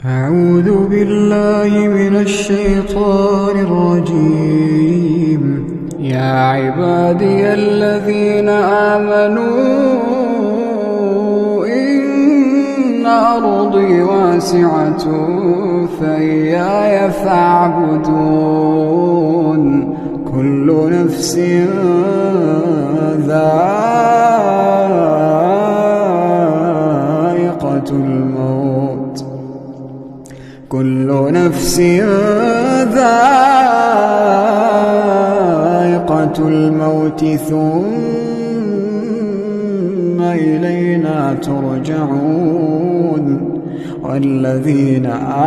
أعوذ بالله من الشيطان الرجيم. يا عبادي الذين آمنوا إن أرضي واسعة فإياي فاعبدون. كل نفس ذائقة الموت كل نفس ذائقة الموت ثم إلينا ترجعون. والذين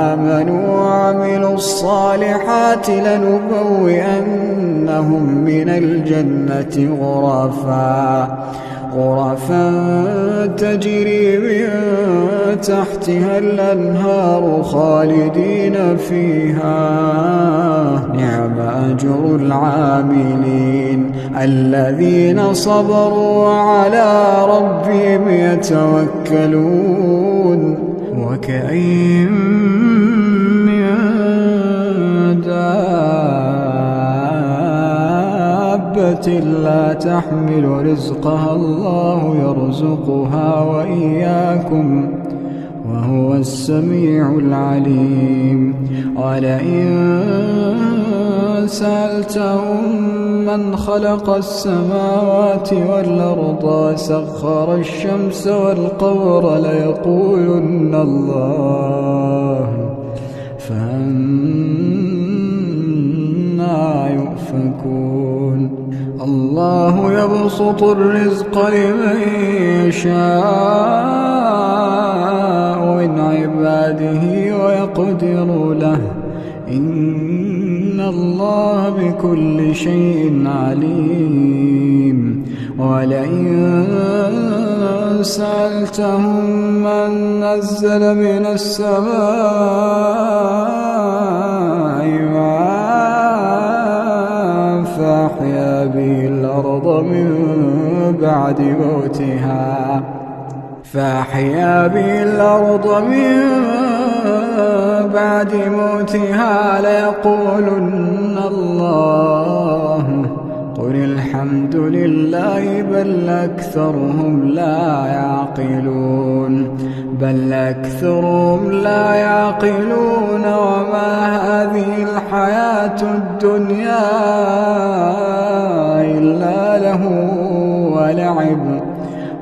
آمنوا وعملوا الصالحات لنبوئنهم من الجنة غرفا تجري من تحتها الأنهار خالدين فيها. نعم أجر العاملين الذين صبروا وعلى ربهم يتوكلون. وكأين من دابة لا تحمل رزقها الله يرزقها وإياكم وهو السميع العليم. ولئن سألتهم من خلق السماوات والأرض وسخر الشمس والقمر ليقولن الله فأنى يؤفكون. الله يبسط الرزق لمن يشاء من عباده ويقدر له إن الله بكل شيء عليم. ولئن سألتهم من نزل من السماء ماء فأحيا به الأرض من بعد موتها ليقولن الله. قل الحمد لله بل أكثرهم لا يعقلون. وما هذه الحياة الدنيا إلا له ولعب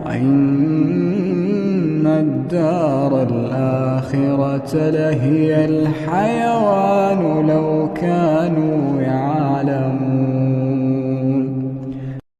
وإن الدار الآخرة لهي الحيوان لو كانوا يعلمون.